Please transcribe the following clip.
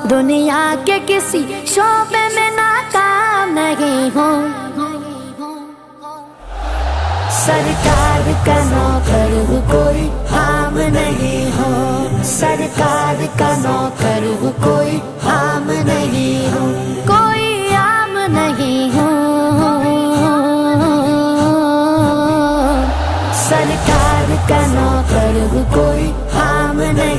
दुनिया के किसी शोबे में नाकाम नहीं हूँ, सरकार का नौकर हूँ, कोई आम नहीं हूँ। सरकार का नौकर हूँ, कोई आम नहीं हूँ, कोई आम नहीं हूँ। सरकार का नौकर हूँ, कोई आम नहीं।